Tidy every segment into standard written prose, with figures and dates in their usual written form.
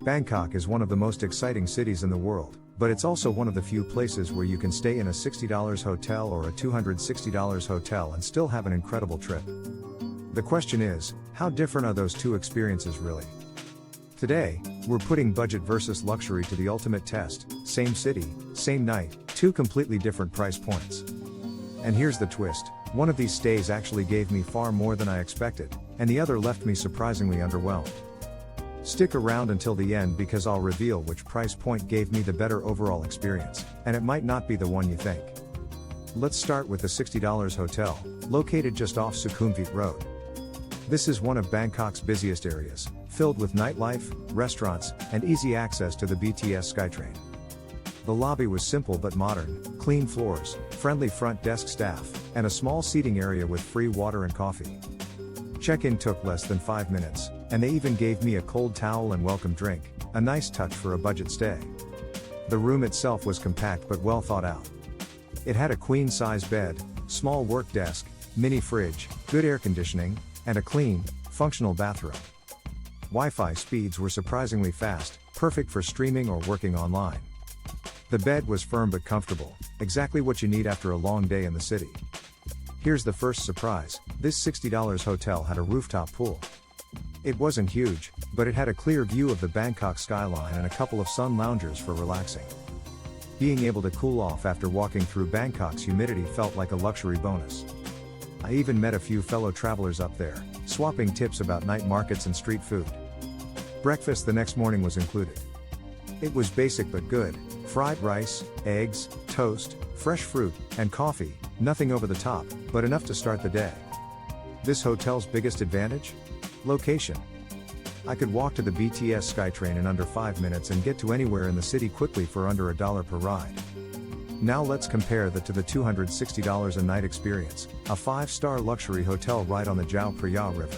Bangkok is one of the most exciting cities in the world, but it's also one of the few places where you can stay in a $60 hotel or a $260 hotel and still have an incredible trip. The question is, how different are those two experiences really? Today, we're putting budget versus luxury to the ultimate test. Same city, same night, two completely different price points. And here's the twist, one of these stays actually gave me far more than I expected, and the other left me surprisingly underwhelmed. Stick around until the end because I'll reveal which price point gave me the better overall experience, and it might not be the one you think. Let's start with the $60 hotel, located just off Sukhumvit Road. This is one of Bangkok's busiest areas, filled with nightlife, restaurants, and easy access to the BTS SkyTrain. The lobby was simple but modern, clean floors, friendly front desk staff, and a small seating area with free water and coffee. Check-in took less than 5 minutes, and they even gave me a cold towel and welcome drink, a nice touch for a budget stay. The room itself was compact but well thought out. It had a queen-size bed, small work desk, mini fridge, good air conditioning, and a clean, functional bathroom. Wi-Fi speeds were surprisingly fast, perfect for streaming or working online. The bed was firm but comfortable, exactly what you need after a long day in the city. Here's the first surprise, this $60 hotel had a rooftop pool. It wasn't huge, but it had a clear view of the Bangkok skyline and a couple of sun loungers for relaxing. Being able to cool off after walking through Bangkok's humidity felt like a luxury bonus. I even met a few fellow travelers up there, swapping tips about night markets and street food. Breakfast the next morning was included. It was basic but good, fried rice, eggs, toast, fresh fruit, and coffee, nothing over the top, but enough to start the day. This hotel's biggest advantage? Location. I could walk to the BTS SkyTrain in under 5 minutes and get to anywhere in the city quickly for under $1 per ride. Now let's compare that to the $260 a night experience, a 5-star luxury hotel right on the Chao Phraya River.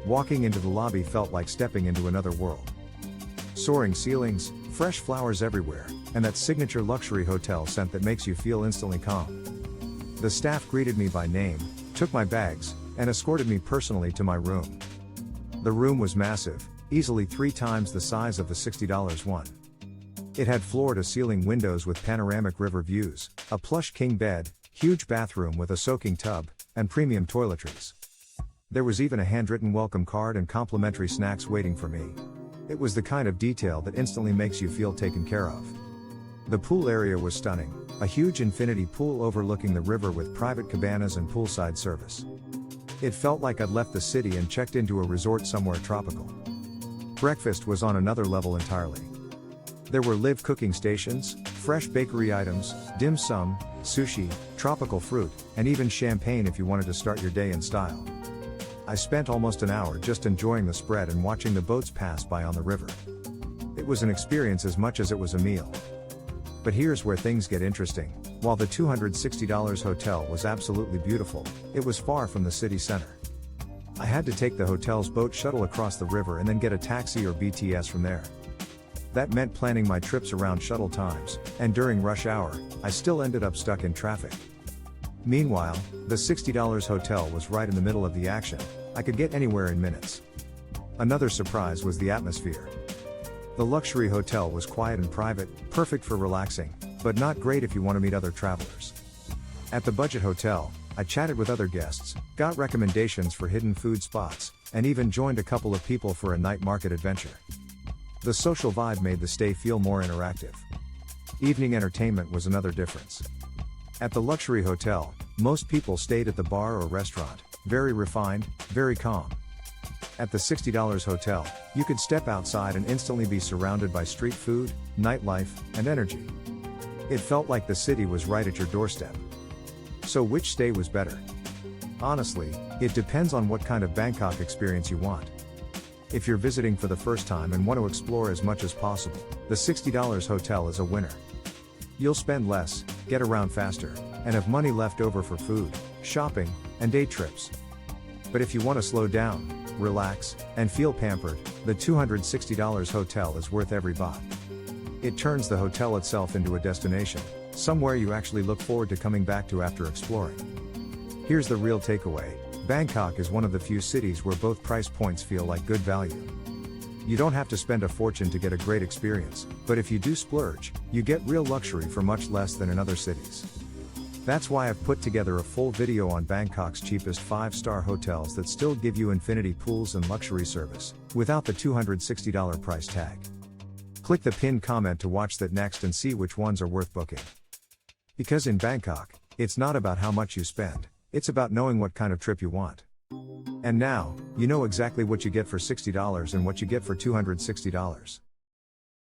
Walking into the lobby felt like stepping into another world. Soaring ceilings, fresh flowers everywhere, and that signature luxury hotel scent that makes you feel instantly calm. The staff greeted me by name, took my bags, and escorted me personally to my room. The room was massive, easily 3 times the size of the $60 one. It had floor-to-ceiling windows with panoramic river views, a plush king bed, huge bathroom with a soaking tub, and premium toiletries. There was even a handwritten welcome card and complimentary snacks waiting for me. It was the kind of detail that instantly makes you feel taken care of. The pool area was stunning, a huge infinity pool overlooking the river with private cabanas and poolside service. It felt like I'd left the city and checked into a resort somewhere tropical. Breakfast was on another level entirely. There were live cooking stations, fresh bakery items, dim sum, sushi, tropical fruit, and even champagne if you wanted to start your day in style. I spent almost an hour just enjoying the spread and watching the boats pass by on the river. It was an experience as much as it was a meal. But here's where things get interesting. While the $260 hotel was absolutely beautiful, it was far from the city center. I had to take the hotel's boat shuttle across the river and then get a taxi or BTS from there. That meant planning my trips around shuttle times, and during rush hour, I still ended up stuck in traffic. Meanwhile, the $60 hotel was right in the middle of the action. I could get anywhere in minutes. Another surprise was the atmosphere. The luxury hotel was quiet and private, perfect for relaxing, but not great if you want to meet other travelers. At the budget hotel, I chatted with other guests, got recommendations for hidden food spots, and even joined a couple of people for a night market adventure. The social vibe made the stay feel more interactive. Evening entertainment was another difference. At the luxury hotel, most people stayed at the bar or restaurant, very refined, very calm. At the $60 hotel, you could step outside and instantly be surrounded by street food, nightlife, and energy. It felt like the city was right at your doorstep. So which stay was better? Honestly, it depends on what kind of Bangkok experience you want. If you're visiting for the first time and want to explore as much as possible, the $60 hotel is a winner. You'll spend less, get around faster, and have money left over for food, shopping, and day trips. But if you want to slow down, relax, and feel pampered, the $260 hotel is worth every baht. It turns the hotel itself into a destination, somewhere you actually look forward to coming back to after exploring. Here's the real takeaway. Bangkok is one of the few cities where both price points feel like good value. You don't have to spend a fortune to get a great experience, but if you do splurge, you get real luxury for much less than in other cities. That's why I've put together a full video on Bangkok's cheapest 5-star hotels that still give you infinity pools and luxury service, without the $260 price tag. Click the pinned comment to watch that next and see which ones are worth booking. Because in Bangkok, it's not about how much you spend, it's about knowing what kind of trip you want. And now, you know exactly what you get for $60 and what you get for $260.